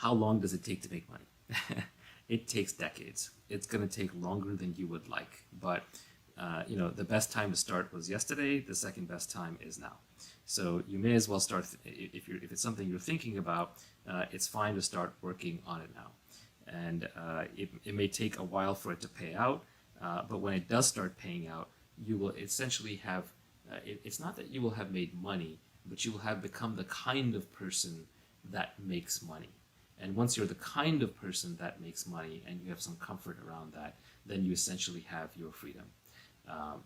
How long does it take to make money? It takes decades. It's going to take longer than you would like. But the best time to start was yesterday. The second best time is now. So you may as well start if it's something you're thinking about. It's fine to start working on it now, and it may take a while for it to pay out. But when it does start paying out, you will essentially have. It's not that you will have made money, but you will have become the kind of person that makes money. And once you're the kind of person that makes money and you have some comfort around that, then you essentially have your freedom.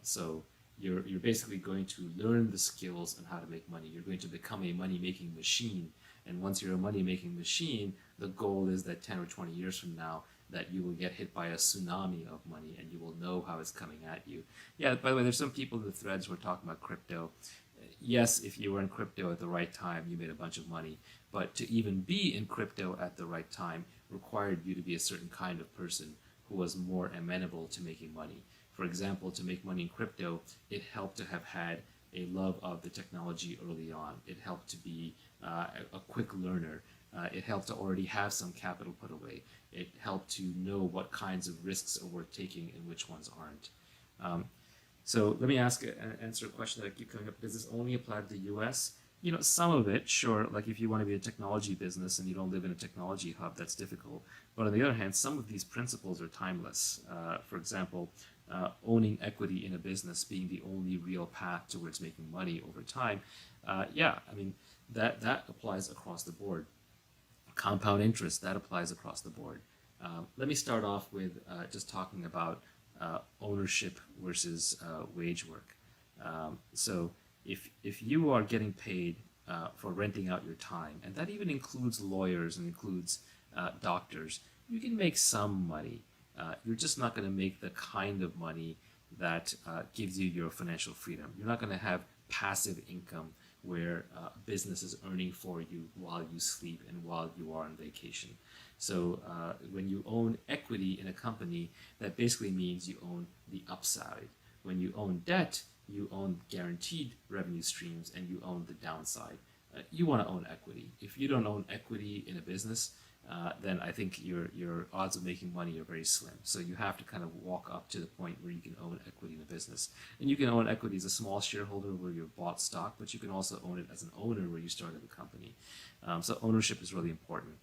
So you're basically going to learn the skills on how to make money. You're going to become a money-making machine. And once you're a money-making machine, the goal is that 10 or 20 years from now, that you will get hit by a tsunami of money and you will know how it's coming at you. Yeah, by the way, there's some people in the threads who are talking about crypto. Yes, if you were in crypto at the right time, you made a bunch of money. But to even be in crypto at the right time required you to be a certain kind of person who was more amenable to making money. For example, to make money in crypto, it helped to have had a love of the technology early on. It helped to be a quick learner. It helped to already have some capital put away. It helped to know what kinds of risks are worth taking and which ones aren't. So let me answer a question that I keep coming up. Does this only apply to the US? Some of it, sure. Like if you want to be a technology business and you don't live in a technology hub, that's difficult. But on the other hand, some of these principles are timeless. For example, owning equity in a business being the only real path towards making money over time. That applies across the board. Compound interest, that applies across the board. Let me start off with just talking about ownership versus wage work. So if you are getting paid for renting out your time, and that even includes lawyers and includes doctors, you can make some money. You're just not going to make the kind of money that gives you your financial freedom. You're not going to have passive income where business is earning for you while you sleep and while you are on vacation. So when you own equity in a company, that basically means you own the upside. When you own debt, you own guaranteed revenue streams and you own the downside. You want to own equity. If you don't own equity in a business, then I think your odds of making money are very slim. So you have to kind of walk up to the point where you can own equity in a business. And you can own equity as a small shareholder where you've bought stock, but you can also own it as an owner where you started the company. So ownership is really important.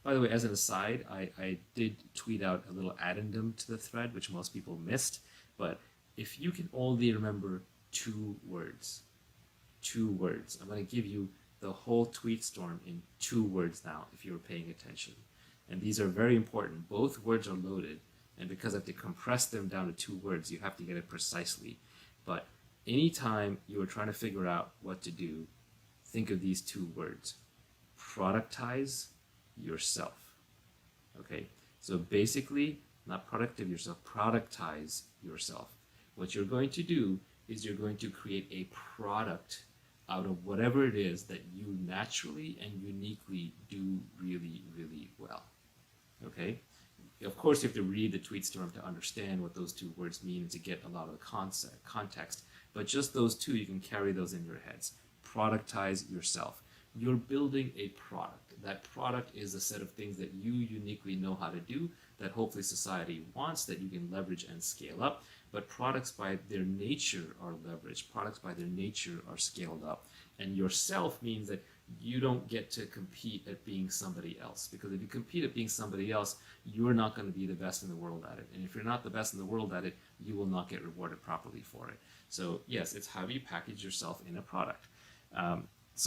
By the way, as an aside, I did tweet out a little addendum to the thread, which most people missed. But if you can only remember two words, I'm going to give you the whole tweet storm in 2 words now, if you were paying attention. And these are very important. Both words are loaded, and because I have to compress them down to 2 words, you have to get it precisely. But anytime you are trying to figure out what to do, think of these 2 words. Productize yourself. Okay? So basically, not productive yourself, productize yourself. What you're going to do is you're going to create a product out of whatever it is that you naturally and uniquely do really, really well. Okay? Of course, you have to read the tweet storm to understand what those 2 words mean and to get a lot of the context. But just those 2, you can carry those in your heads. Productize yourself. You're building a product. That product is a set of things that you uniquely know how to do, that hopefully society wants, that you can leverage and scale up. But products by their nature are leveraged. Products by their nature are scaled up. And yourself means that you don't get to compete at being somebody else. Because if you compete at being somebody else, you're not going to be the best in the world at it. And if you're not the best in the world at it, you will not get rewarded properly for it. So yes, it's how you package yourself in a product. It's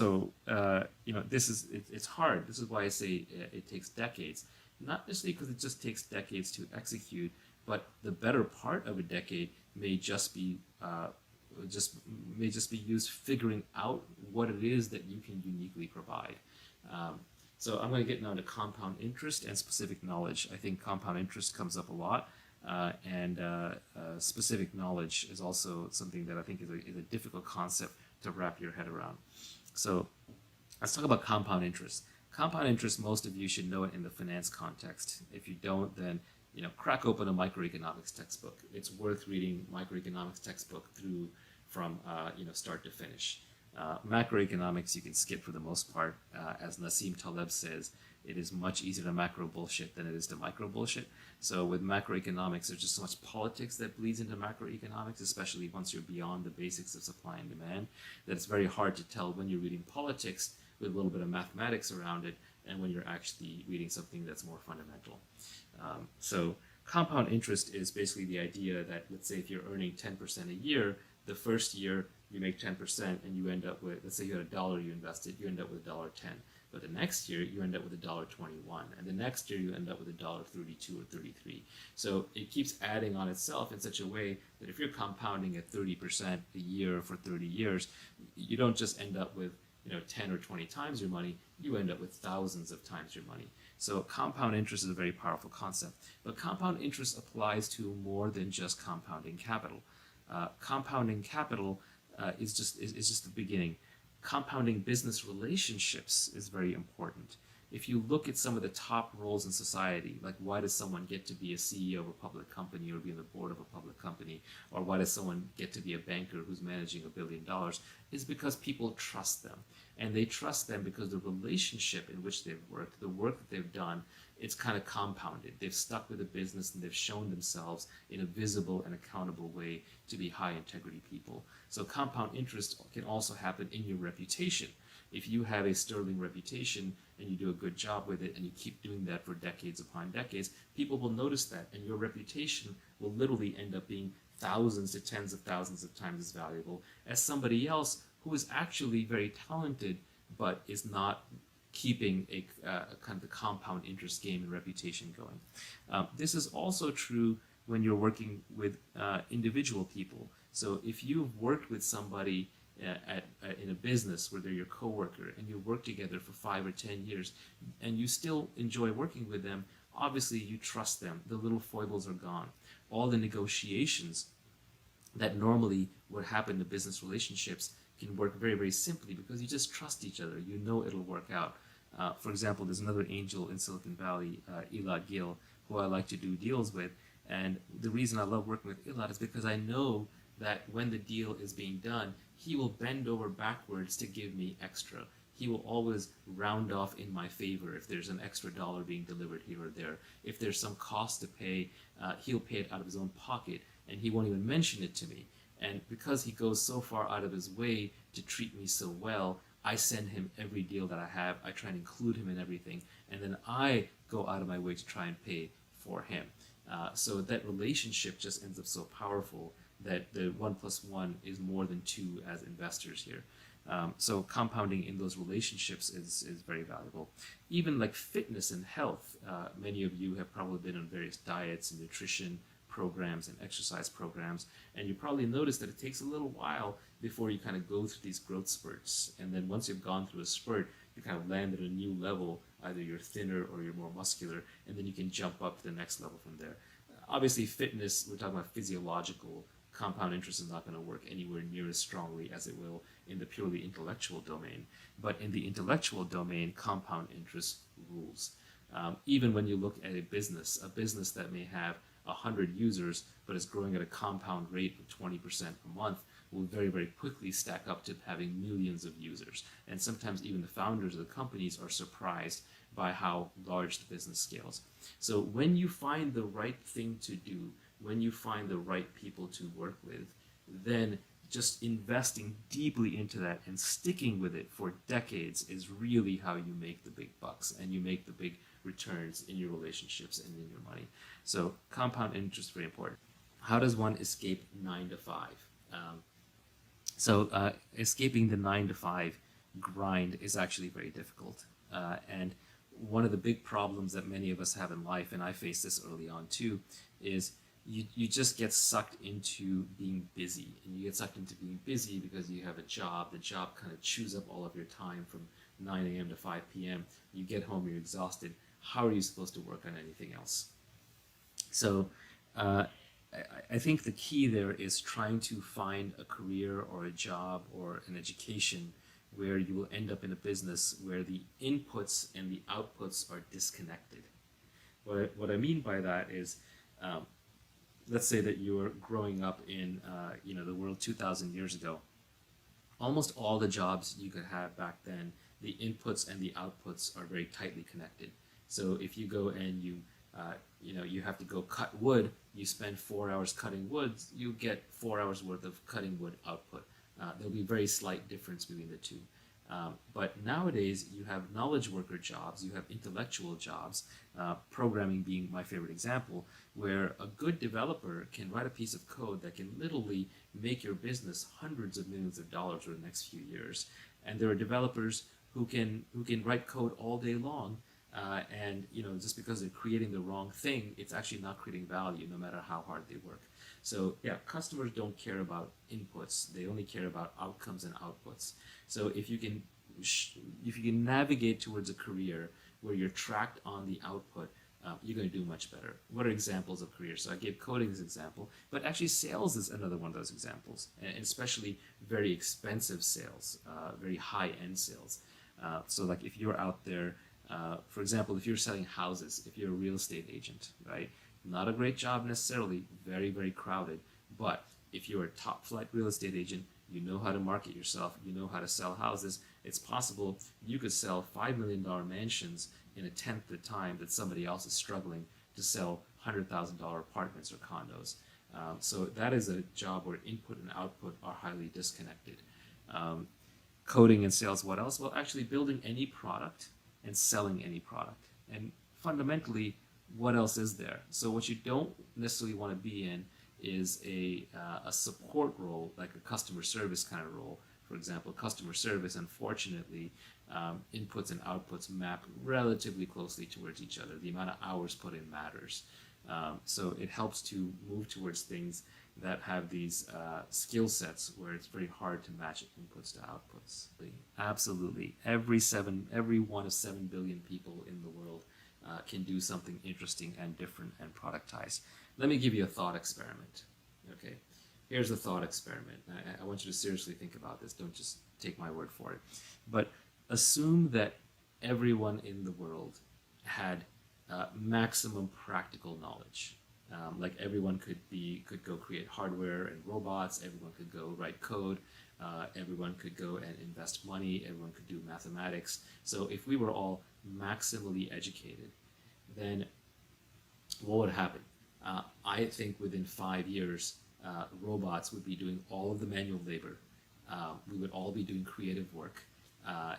hard. This is why I say it takes decades. Not necessarily because it just takes decades to execute, but the better part of a decade may just be used figuring out what it is that you can uniquely provide. So I'm going to get now into compound interest and specific knowledge. I think compound interest comes up a lot, and specific knowledge is also something that I think is a difficult concept to wrap your head around. So let's talk about compound interest. Compound interest, most of you should know it in the finance context. If you don't, then crack open a microeconomics textbook. It's worth reading microeconomics textbook through from start to finish. Macroeconomics you can skip for the most part. As Nassim Taleb says, it is much easier to macro bullshit than it is to micro bullshit. So with macroeconomics, there's just so much politics that bleeds into macroeconomics, especially once you're beyond the basics of supply and demand, that it's very hard to tell when you're reading politics with a little bit of mathematics around it and when you're actually reading something that's more fundamental. So compound interest is basically the idea that, let's say if you're earning 10% a year, the first year you make 10% and you end up with, let's say you had $1 you invested, you end up with $1.10. But the next year you end up with $1.21, and the next year you end up with $1.32 or 33. So it keeps adding on itself in such a way that if you're compounding at 30% a year for 30 years, you don't just end up with 10 or 20 times your money, you end up with thousands of times your money. So compound interest is a very powerful concept. But compound interest applies to more than just compounding capital. Compounding capital is just the beginning. Compounding business relationships is very important. If you look at some of the top roles in society, like why does someone get to be a CEO of a public company or be on the board of a public company, or why does someone get to be a banker who's managing $1 billion, is because people trust them. And they trust them because the relationship in which they've worked, the work that they've done, it's kind of compounded. They've stuck with the business and they've shown themselves in a visible and accountable way to be high integrity people. So compound interest can also happen in your reputation. If you have a sterling reputation and you do a good job with it and you keep doing that for decades upon decades, people will notice that, and your reputation will literally end up being thousands to tens of thousands of times as valuable as somebody else who is actually very talented but is not keeping a kind of the compound interest game and reputation going. This is also true when you're working with individual people. So if you've worked with somebody in a business where they're your coworker and you work together for 5 or 10 years and you still enjoy working with them, obviously you trust them. The little foibles are gone. All the negotiations that normally would happen in business relationships can work very, very simply because you just trust each other. You know it'll work out. For example, there's another angel in Silicon Valley, Elad Gil, who I like to do deals with. And the reason I love working with Elad is because I know that when the deal is being done, he will bend over backwards to give me extra. He will always round off in my favor if there's an extra dollar being delivered here or there. If there's some cost to pay, he'll pay it out of his own pocket, and he won't even mention it to me. And because he goes so far out of his way to treat me so well, I send him every deal that I have. I try and include him in everything, and then I go out of my way to try and pay for him. So that relationship just ends up so powerful that the 1 + 1 is more than 2 as investors here. So compounding in those relationships is very valuable. Even like fitness and health, many of you have probably been on various diets and nutrition programs and exercise programs, and you probably noticed that it takes a little while before you kind of go through these growth spurts. And then once you've gone through a spurt, you kind of land at a new level. Either you're thinner or you're more muscular, and then you can jump up to the next level from there. Obviously, fitness, we're talking about physiological. Compound interest is not going to work anywhere near as strongly as it will in the purely intellectual domain. But in the intellectual domain, compound interest rules. Even when you look at a business that may have 100 users but is growing at a compound rate of 20% a month will very, very quickly stack up to having millions of users. And sometimes even the founders of the companies are surprised by how large the business scales. So when you find the right thing to do, when you find the right people to work with, then just investing deeply into that and sticking with it for decades is really how you make the big bucks and you make the big returns in your relationships and in your money. So compound interest is very important. How does one escape 9 to 5? Escaping the 9 to 5 grind is actually very difficult. And one of the big problems that many of us have in life, and I faced this early on too, is you just get sucked into being busy. And you get sucked into being busy because you have a job. The job kind of chews up all of your time from 9 a.m. to 5 p.m. You get home, you're exhausted. How are you supposed to work on anything else? So I think the key there is trying to find a career or a job or an education where you will end up in a business where the inputs and the outputs are disconnected. What I mean by that is, let's say that you're growing up in the world 2,000 years ago, Almost all the jobs you could have back then, the inputs and the outputs are very tightly connected. So if you go and you have to go cut wood, you spend 4 hours cutting wood, you get 4 hours worth of cutting wood output. There'll be very slight difference between the two. But nowadays, you have knowledge worker jobs, you have intellectual jobs, programming being my favorite example, where a good developer can write a piece of code that can literally make your business hundreds of millions of dollars over the next few years. And there are developers who can write code all day long, and just because they're creating the wrong thing, it's actually not creating value no matter how hard they work. So yeah, customers don't care about inputs; they only care about outcomes and outputs. So if you can navigate towards a career where you're tracked on the output, you're going to do much better. What are examples of careers? So I gave coding as an example, but actually sales is another one of those examples, and especially very expensive sales, very high-end sales. So like if you're out there, for example, if you're selling houses, if you're a real estate agent, right? Not a great job necessarily, very, very crowded, but if you're a top flight real estate agent, you know how to market yourself, you know how to sell houses, it's possible you could sell $5 million mansions in a tenth the time that somebody else is struggling to sell $100,000 apartments or condos. So that is a job where input and output are highly disconnected. Coding and sales, what else? Well, actually building any product and selling any product. And fundamentally, what else is there? So what you don't necessarily want to be in is a support role, like a customer service kind of role. For example, customer service, unfortunately, inputs and outputs map relatively closely towards each other. The amount of hours put in matters. So it helps to move towards things that have these skill sets where it's very hard to match inputs to outputs. Absolutely. Every one of 7 billion people in the world can do something interesting and different and productize. Let me give you a thought experiment. Okay, here's a thought experiment. I want you to seriously think about this. Don't just take my word for it. But assume that everyone in the world had maximum practical knowledge. Like everyone could go create hardware and robots. Everyone could go write code. Everyone could go and invest money. Everyone could do mathematics. So if we were all maximally educated, then what would happen? I think within 5 years, robots would be doing all of the manual labor. We would all be doing creative work,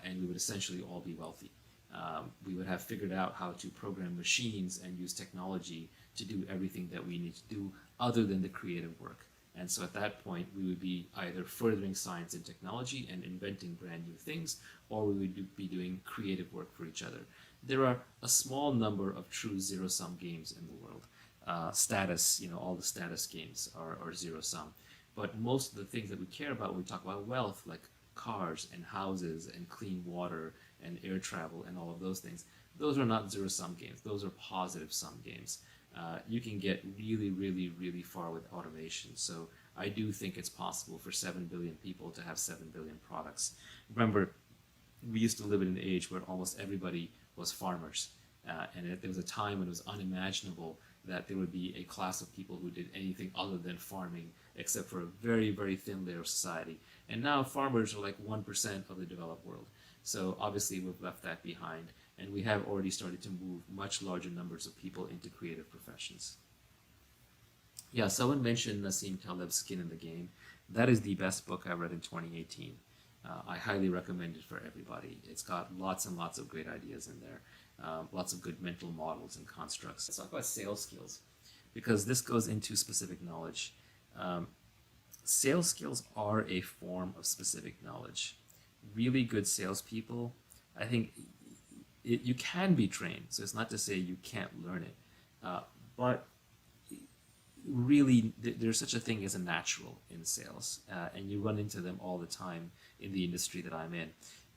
and we would essentially all be wealthy. We would have figured out how to program machines and use technology to do everything that we need to do other than the creative work. And so at that point, we would be either furthering science and technology and inventing brand new things, or we would be doing creative work for each other. There are a small number of true zero-sum games in the world. Status, all the status games are zero-sum. But most of the things that we care about when we talk about wealth, like cars and houses and clean water and air travel and all of those things, those are not zero-sum games. Those are positive-sum games. You can get really, really, really far with automation. So I do think it's possible for 7 billion people to have 7 billion products. Remember, we used to live in an age where almost everybody was farmers. And there was a time when it was unimaginable that there would be a class of people who did anything other than farming, except for a very, very thin layer of society. And now farmers are like 1% of the developed world. So obviously we've left that behind, and we have already started to move much larger numbers of people into creative professions. Yeah, someone mentioned Nassim Taleb's Skin in the Game. That is the best book I read in 2018. I highly recommend it for everybody. It's got lots and lots of great ideas in there, lots of good mental models and constructs. Let's talk about sales skills, because this goes into specific knowledge. Sales skills are a form of specific knowledge. Really good salespeople, I think you can be trained, so it's not to say you can't learn it, but really there's such a thing as a natural in sales, and you run into them all the time in the industry that I'm in.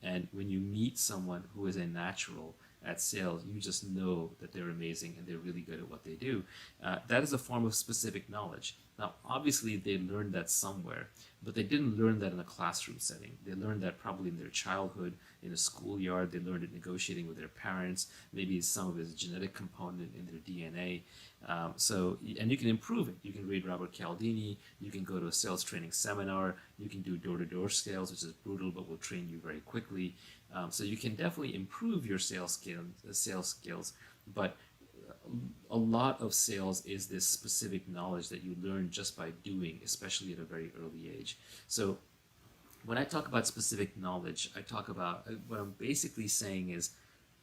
And when you meet someone who is a natural, at sales, you just know that they're amazing and they're really good at what they do. That is a form of specific knowledge. Now, obviously, they learned that somewhere, but they didn't learn that in a classroom setting. They learned that probably in their childhood, in a schoolyard. They learned it negotiating with their parents. Maybe some of it is a genetic component in their DNA. And you can improve it. You can read Robert Cialdini. You can go to a sales training seminar. You can do door-to-door sales, which is brutal, but will train you very quickly. So you can definitely improve your sales skills, but a lot of sales is this specific knowledge that you learn just by doing, especially at a very early age. So when I talk about specific knowledge, I talk about what I'm basically saying is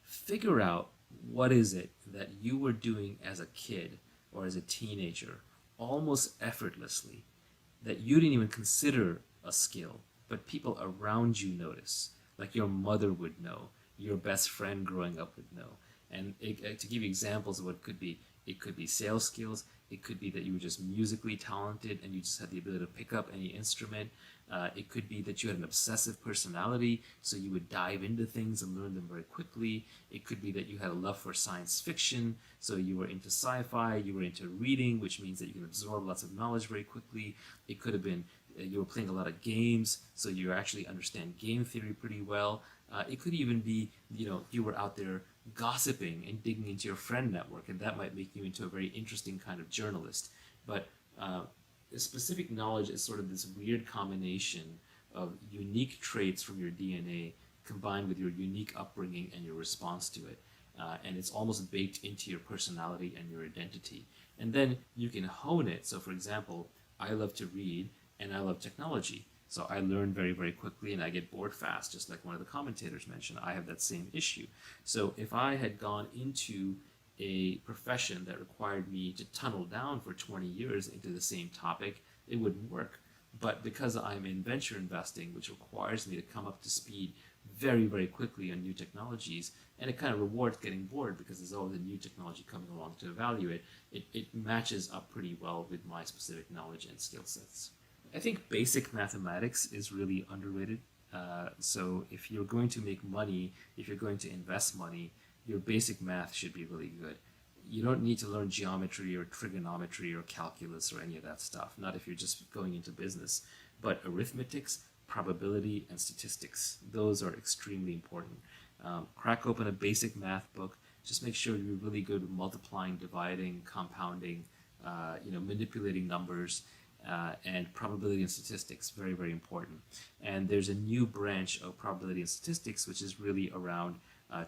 figure out what is it that you were doing as a kid or as a teenager almost effortlessly that you didn't even consider a skill, but people around you notice, like your mother would know, your best friend growing up would know. And to give you examples of what it could be sales skills. It could be that you were just musically talented and you just had the ability to pick up any instrument. It could be that you had an obsessive personality, so you would dive into things and learn them very quickly. It could be that you had a love for science fiction, so you were into sci-fi, you were into reading, which means that you can absorb lots of knowledge very quickly. It could have been you were playing a lot of games, so you actually understand game theory pretty well. It could even be, you were out there gossiping and digging into your friend network, and that might make you into a very interesting kind of journalist. But specific knowledge is sort of this weird combination of unique traits from your DNA combined with your unique upbringing and your response to it. And it's almost baked into your personality and your identity. And then you can hone it. So, for example, I love to read and I love technology. So I learn very, very quickly and I get bored fast, just like one of the commentators mentioned. I have that same issue. So if I had gone into a profession that required me to tunnel down for 20 years into the same topic, it wouldn't work. But because I'm in venture investing, which requires me to come up to speed very, very quickly on new technologies, and it kind of rewards getting bored because there's always a new technology coming along to evaluate, it matches up pretty well with my specific knowledge and skill sets. I think basic mathematics is really underrated. So if you're going to make money, if you're going to invest money, your basic math should be really good. You don't need to learn geometry or trigonometry or calculus or any of that stuff, not if you're just going into business. But arithmetics, probability, and statistics, those are extremely important. Crack open a basic math book. Just make sure you're really good at multiplying, dividing, compounding, manipulating numbers. And probability and statistics, very, very important. And there's a new branch of probability and statistics, which is really around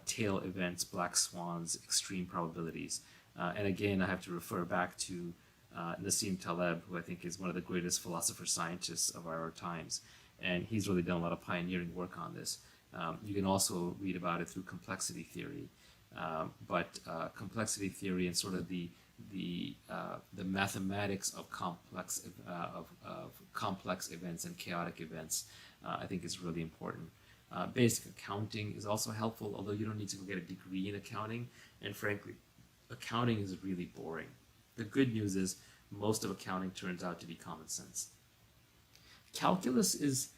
tail events, black swans, extreme probabilities. And again, I have to refer back to Nassim Taleb, who I think is one of the greatest philosopher-scientists of our times. And he's really done a lot of pioneering work on this. You can also read about it through complexity theory. But complexity theory and sort of the mathematics of complex events and chaotic events, I think is really important. Basic accounting is also helpful, although you don't need to go get a degree in accounting. And frankly, accounting is really boring. The good news is most of accounting turns out to be common sense. Calculus is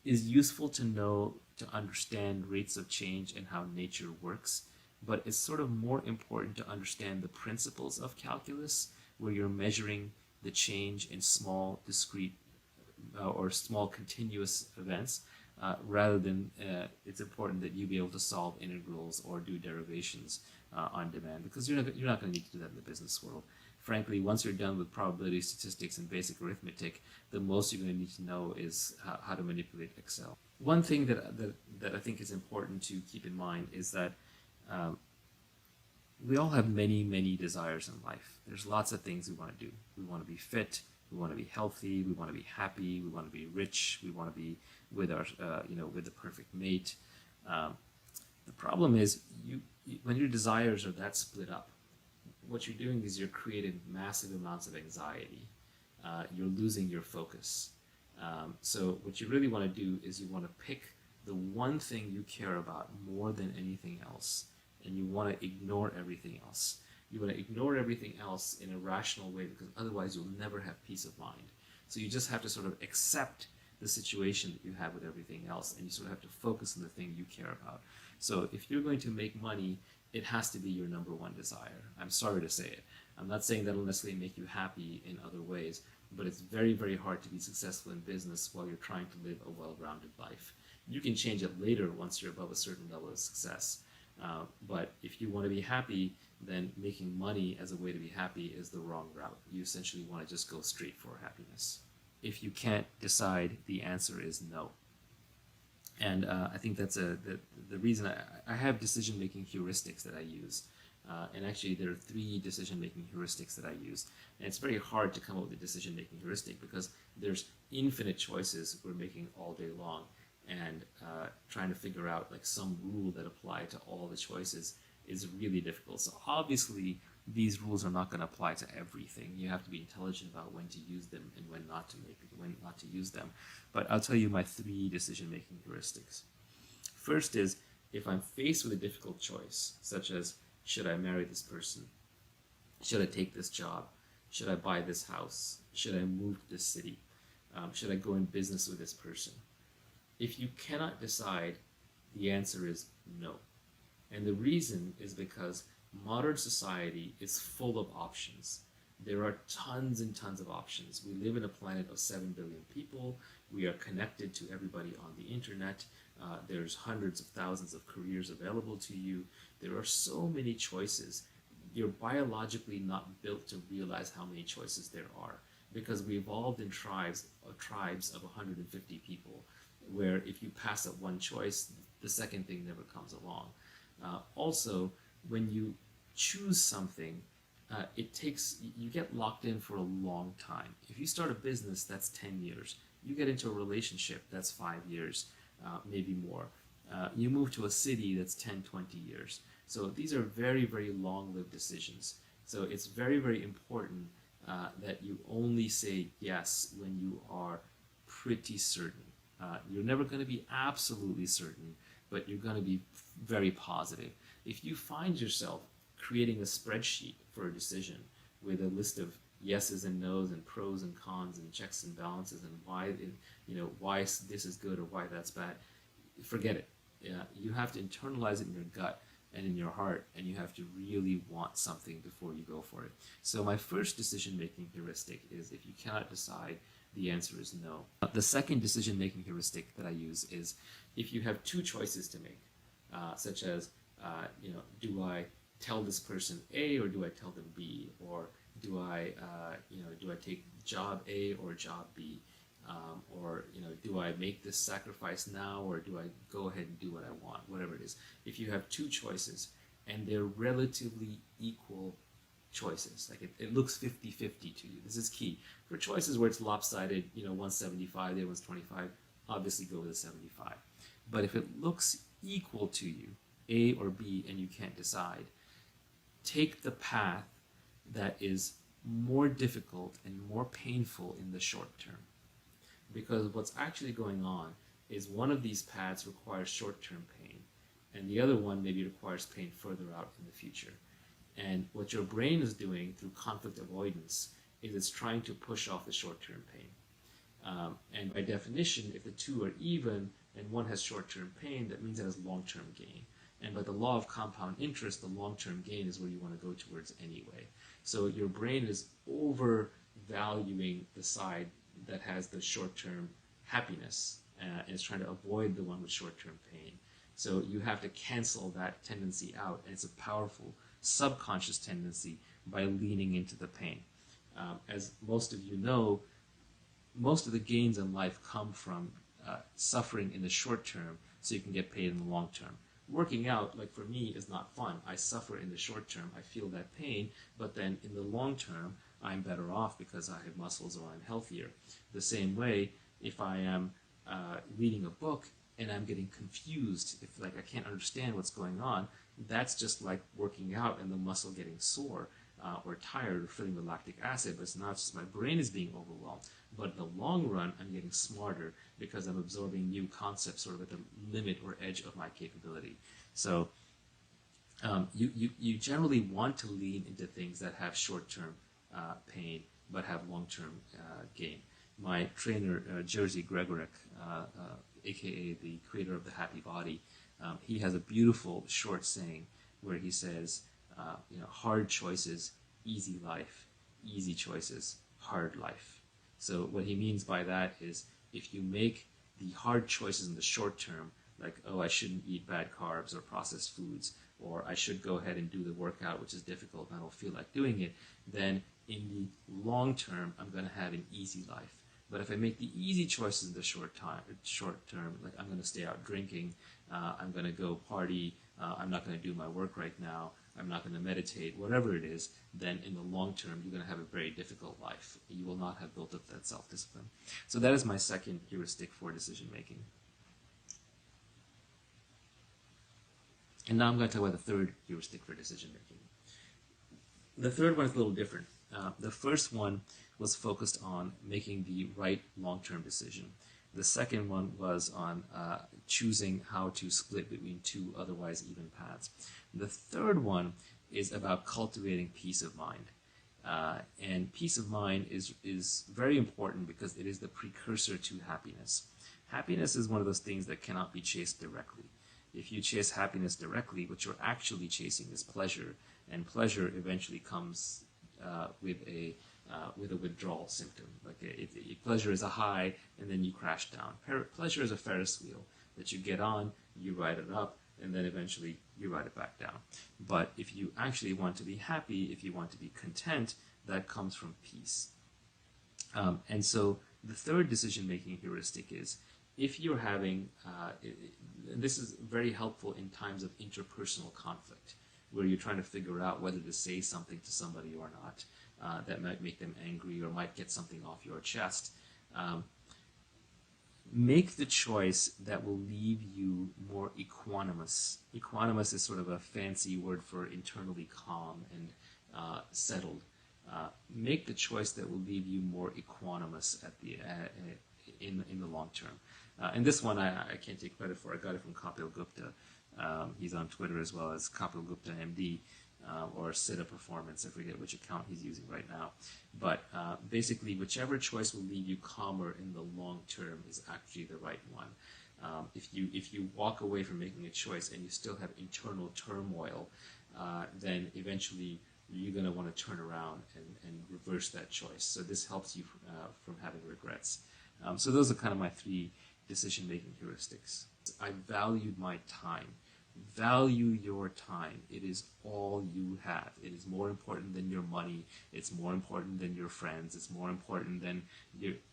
useful to know, to understand rates of change and how nature works. But it's sort of more important to understand the principles of calculus, where you're measuring the change in small, discrete, or small continuous events, rather than it's important that you be able to solve integrals or do derivations on demand, because you're not going to need to do that in the business world. Frankly, once you're done with probability, statistics, and basic arithmetic, the most you're going to need to know is how to manipulate Excel. One thing that I think is important to keep in mind is that we all have many, many desires in life. There's lots of things we want to do. We want to be fit. We want to be healthy. We want to be happy. We want to be rich. We want to be with our, with the perfect mate. The problem is, when your desires are that split up, what you're doing is you're creating massive amounts of anxiety. You're losing your focus. So what you really want to do is you want to pick the one thing you care about more than anything else, and you want to ignore everything else. You want to ignore everything else in a rational way, because otherwise you'll never have peace of mind. So you just have to sort of accept the situation that you have with everything else, and you sort of have to focus on the thing you care about. So if you're going to make money, it has to be your number one desire. I'm sorry to say it. I'm not saying that'll necessarily make you happy in other ways, but it's very, very hard to be successful in business while you're trying to live a well-rounded life. You can change it later once you're above a certain level of success. But if you want to be happy, then making money as a way to be happy is the wrong route. You essentially want to just go straight for happiness. If you can't decide, the answer is no. And I think that's the reason I have decision-making heuristics that I use. And actually, there are 3 decision-making heuristics that I use. And it's very hard to come up with a decision-making heuristic because there's infinite choices we're making all day long. And trying to figure out like some rule that apply to all the choices is really difficult. So obviously, these rules are not going to apply to everything. You have to be intelligent about when to use them and when not to use them. But I'll tell you my 3 decision-making heuristics. First is, if I'm faced with a difficult choice, such as, should I marry this person? Should I take this job? Should I buy this house? Should I move to this city? Should I go in business with this person? If you cannot decide, the answer is no. And the reason is because modern society is full of options. There are tons and tons of options. We live in a planet of 7 billion people. We are connected to everybody on the internet. There's hundreds of thousands of careers available to you. There are so many choices. You're biologically not built to realize how many choices there are because we evolved in tribes of 150 people, where if you pass up one choice, the second thing never comes along. Also, when you choose something, you get locked in for a long time. If you start a business, that's 10 years. You get into a relationship, that's 5 years, maybe more. You move to a city, that's 10, 20 years. So these are very, very long-lived decisions. So it's very, very important that you only say yes when you are pretty certain. You're never going to be absolutely certain, but you're going to be very positive. If you find yourself creating a spreadsheet for a decision with a list of yeses and nos and pros and cons and checks and balances and why this is good or why that's bad, forget it. You have to internalize it in your gut and in your heart, and you have to really want something before you go for it. So my first decision-making heuristic is, if you cannot decide, the answer is no. The second decision-making heuristic that I use is, if you have 2 choices to make, such as, do I tell this person A or do I tell them B, or do I take job A or job B, or do I make this sacrifice now or do I go ahead and do what I want, whatever it is. If you have 2 choices and they're relatively equal choices, like it looks 50-50 to you, this is key. For choices where it's lopsided, 175, the other one's 25, obviously go with the 75. But if it looks equal to you, A or B, and you can't decide, take the path that is more difficult and more painful in the short term. Because what's actually going on is one of these paths requires short-term pain, and the other one maybe requires pain further out in the future. And what your brain is doing through conflict avoidance is it's trying to push off the short-term pain. And by definition, if the 2 are even and one has short-term pain, that means it has long-term gain. And by the law of compound interest, the long-term gain is where you want to go towards anyway. So your brain is overvaluing the side that has the short-term happiness and is trying to avoid the one with short-term pain. So you have to cancel that tendency out, and it's a powerful subconscious tendency by leaning into the pain. As most of you know, most of the gains in life come from suffering in the short term so you can get paid in the long term. Working out, like for me, is not fun. I suffer in the short term. I feel that pain, but then in the long term, I'm better off because I have muscles or I'm healthier. The same way, if I am reading a book and I'm getting confused, if I can't understand what's going on, that's just like working out and the muscle getting sore or tired or filling with lactic acid, but it's not just my brain is being overwhelmed. But in the long run, I'm getting smarter because I'm absorbing new concepts sort of at the limit or edge of my capability. So you generally want to lean into things that have short-term pain but have long-term gain. My trainer, Jerzy Gregorek, aka the creator of the Happy Body, He has a beautiful short saying where he says, hard choices, easy life, easy choices, hard life. So what he means by that is if you make the hard choices in the short term, like, oh, I shouldn't eat bad carbs or processed foods, or I should go ahead and do the workout, which is difficult and I don't feel like doing it, then in the long term, I'm going to have an easy life. But if I make the easy choices in the short term, like I'm going to stay out drinking, I'm going to go party, I'm not going to do my work right now, I'm not going to meditate, whatever it is, then in the long term, you're going to have a very difficult life. You will not have built up that self-discipline. So that is my second heuristic for decision making. And now I'm going to talk about the third heuristic for decision making. The third one is a little different. The first one was focused on making the right long-term decision. The second one was on choosing how to split between two otherwise even paths. The third one is about cultivating peace of mind. And peace of mind is very important because it is the precursor to happiness. Happiness is one of those things that cannot be chased directly. If you chase happiness directly, what you're actually chasing is pleasure, and pleasure eventually comes with a withdrawal symptom. Like pleasure is a high, and then you crash down. Pleasure is a Ferris wheel that you get on, you ride it up, and then eventually you ride it back down. But if you actually want to be happy, if you want to be content, that comes from peace. And so the third decision-making heuristic is, if you're having, and this is very helpful in times of interpersonal conflict, where you're trying to figure out whether to say something to somebody or not, that might make them angry or might get something off your chest. Make the choice that will leave you more equanimous. Equanimous is sort of a fancy word for internally calm and settled. Make the choice that will leave you more equanimous at the in the long term. And this one I can't take credit for. I got it from Kapil Gupta. He's on Twitter as well as Kapil Gupta MD or Siddha Performance. I forget which account he's using right now. But basically, whichever choice will leave you calmer in the long term is actually the right one. If you walk away from making a choice and you still have internal turmoil, then eventually you're going to want to turn around and reverse that choice. So this helps you from having regrets. So those are kind of my three decision-making heuristics. I valued my time. Value your time. It is all you have. It is more important than your money. It's more important than your friends. It's more important than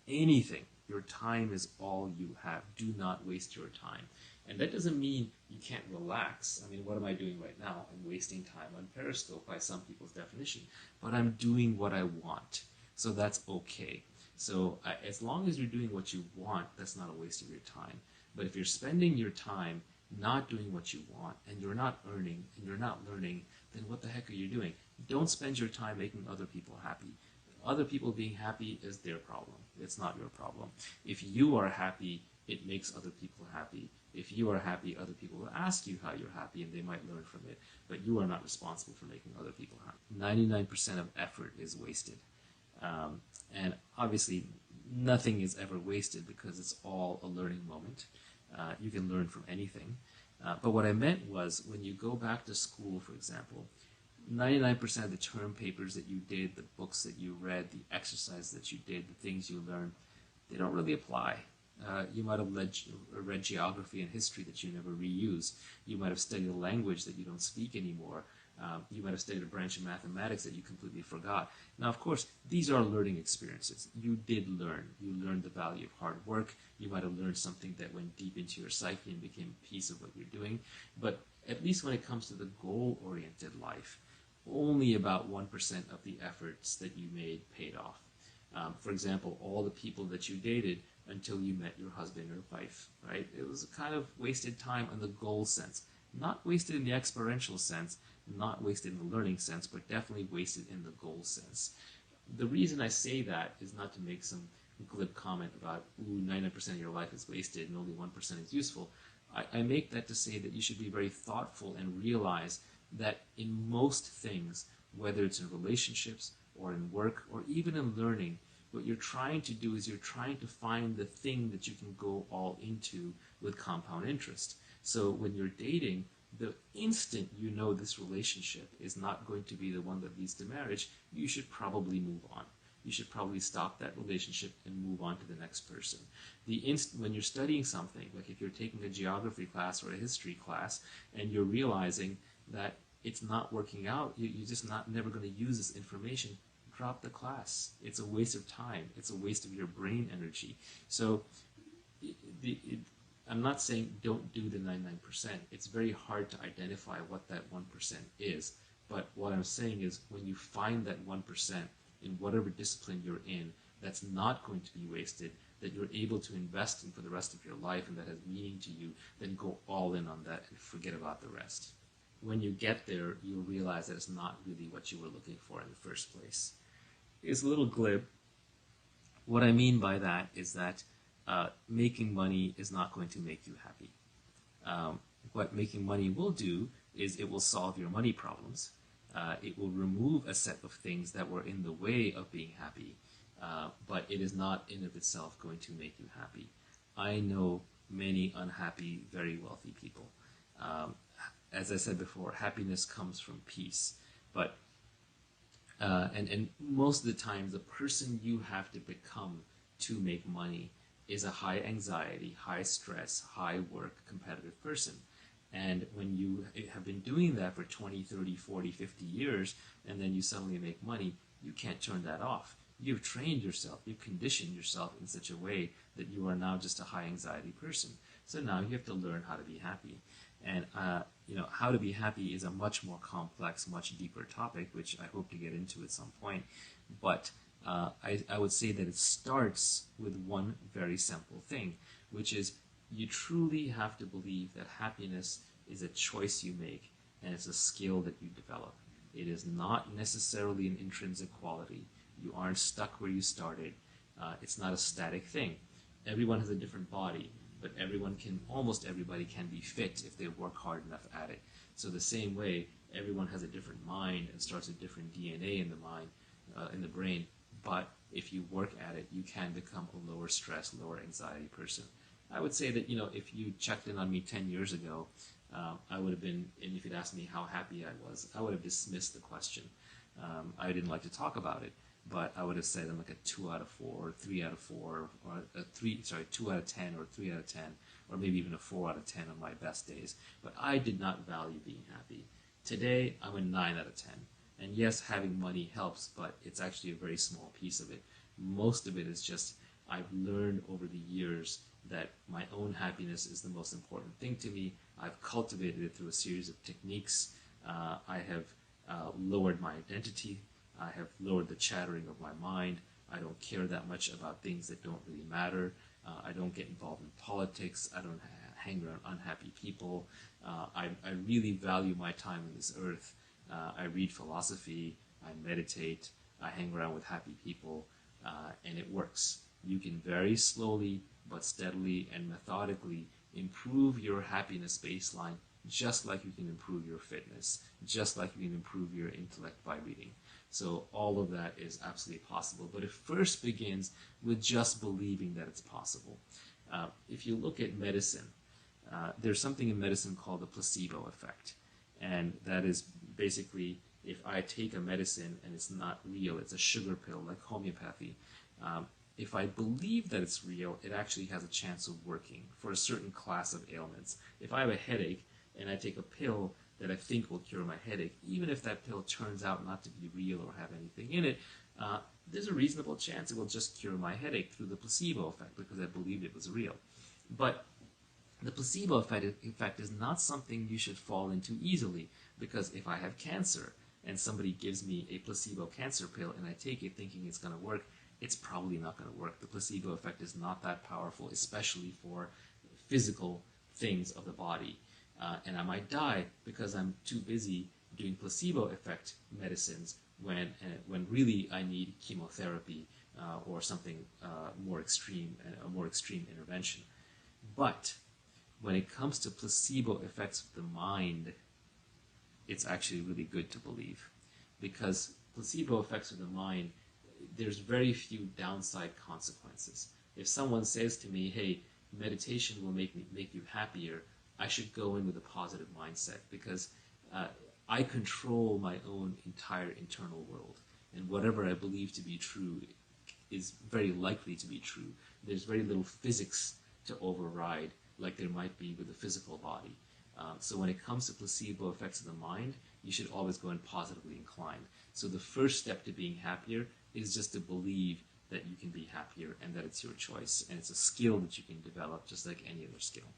anything. Your time is all you have. Do not waste your time. And that doesn't mean you can't relax. I mean, what am I doing right now? I'm wasting time on Periscope by some people's definition. But I'm doing what I want. So that's okay. So as long as you're doing what you want, that's not a waste of your time. But if you're spending your time not doing what you want, and you're not earning, and you're not learning, then what the heck are you doing? Don't spend your time making other people happy. Other people being happy is their problem. It's not your problem. If you are happy, it makes other people happy. If you are happy, other people will ask you how you're happy, and they might learn from it. But you are not responsible for making other people happy. 99% of effort is wasted. And obviously, nothing is ever wasted because it's all a learning moment. You can learn from anything. But what I meant was, when you go back to school, for example, 99% of the term papers that you did, the books that you read, the exercise that you did, the things you learned, they don't really apply. You might have read geography and history that you never reuse. You might have studied a language that you don't speak anymore. You might have studied a branch of mathematics that you completely forgot. Now, of course, these are learning experiences. You did learn. You learned the value of hard work. You might have learned something that went deep into your psyche and became a piece of what you're doing. But at least when it comes to the goal-oriented life, only about 1% of the efforts that you made paid off. For example, all the people that you dated until you met your husband or wife, right? It was a kind of wasted time in the goal sense. Not wasted in the experiential sense, not wasted in the learning sense, but definitely wasted in the goal sense. The reason I say that is not to make some glib comment about, ooh, 99% of your life is wasted and only 1% is useful. I make that to say that you should be very thoughtful and realize that in most things, whether it's in relationships or in work or even in learning, what you're trying to do is you're trying to find the thing that you can go all into with compound interest. So when you're dating, the instant you know this relationship is not going to be the one that leads to marriage, you should probably move on. You should probably stop that relationship and move on to the next person. When you're studying something, like if you're taking a geography class or a history class, and you're realizing that it's not working out, you're just never going to use this information, drop the class. It's a waste of time. It's a waste of your brain energy. So I'm not saying don't do the 99%. It's very hard to identify what that 1% is. But what I'm saying is when you find that 1% in whatever discipline you're in, that's not going to be wasted, that you're able to invest in for the rest of your life and that has meaning to you, then go all in on that and forget about the rest. When you get there, you'll realize that it's not really what you were looking for in the first place. It's a little glib. What I mean by that is that making money is not going to make you happy. What making money will do is it will solve your money problems. It will remove a set of things that were in the way of being happy, but it is not in of itself going to make you happy. I know many unhappy, very wealthy people. As I said before, happiness comes from peace, but and most of the time, the person you have to become to make money is a high anxiety, high stress, high work, competitive person. And when you have been doing that for 20, 30, 40, 50 years, and then you suddenly make money, you can't turn that off. You've trained yourself, you've conditioned yourself in such a way that you are now just a high anxiety person. So now you have to learn how to be happy. And how to be happy is a much more complex, much deeper topic, which I hope to get into at some point. But I would say that it starts with one very simple thing, which is you truly have to believe that happiness is a choice you make and it's a skill that you develop. It is not necessarily an intrinsic quality. You aren't stuck where you started. It's not a static thing. Everyone has a different body, but almost everybody can be fit if they work hard enough at it. So the same way, everyone has a different mind and starts a different DNA in the mind, in the brain. But if you work at it, you can become a lower stress, lower anxiety person. I would say that, if you checked in on me 10 years ago, I would have been, and if you'd asked me how happy I was, I would have dismissed the question. I didn't like to talk about it, but I would have said I'm like a 2 out of 4, or 3 out of 4, or 2 out of 10, or 3 out of 10, or maybe even a 4 out of 10 on my best days. But I did not value being happy. Today, I'm a 9 out of 10. And yes, having money helps, but it's actually a very small piece of it. Most of it is just I've learned over the years that my own happiness is the most important thing to me. I've cultivated it through a series of techniques. I have lowered my identity. I have lowered the chattering of my mind. I don't care that much about things that don't really matter. I don't get involved in politics. I don't hang around unhappy people. I really value my time on this earth. I read philosophy. I meditate. I hang around with happy people, and it works. You can very slowly but steadily and methodically improve your happiness baseline, just like you can improve your fitness, just like you can improve your intellect by reading. So all of that is absolutely possible, but it first begins with just believing that it's possible. If you look at medicine, there's something in medicine called the placebo effect, and that is basically if I take a medicine and it's not real, it's a sugar pill like homeopathy, if I believe that it's real, it actually has a chance of working for a certain class of ailments. If I have a headache and I take a pill that I think will cure my headache, even if that pill turns out not to be real or have anything in it, there's a reasonable chance it will just cure my headache through the placebo effect because I believed it was real. But the placebo effect is not something you should fall into easily, because if I have cancer and somebody gives me a placebo cancer pill and I take it thinking it's going to work, it's probably not going to work. The placebo effect is not that powerful, especially for physical things of the body. And I might die because I'm too busy doing placebo effect medicines when really I need chemotherapy or something more extreme, a more extreme intervention. But when it comes to placebo effects of the mind, it's actually really good to believe, because placebo effects of the mind, there's very few downside consequences. If someone says to me, hey, meditation will make you happier, I should go in with a positive mindset because I control my own entire internal world. And whatever I believe to be true is very likely to be true. There's very little physics to override like there might be with the physical body. So when it comes to placebo effects of the mind, you should always go in positively inclined. So the first step to being happier is just to believe that you can be happier and that it's your choice. And it's a skill that you can develop just like any other skill.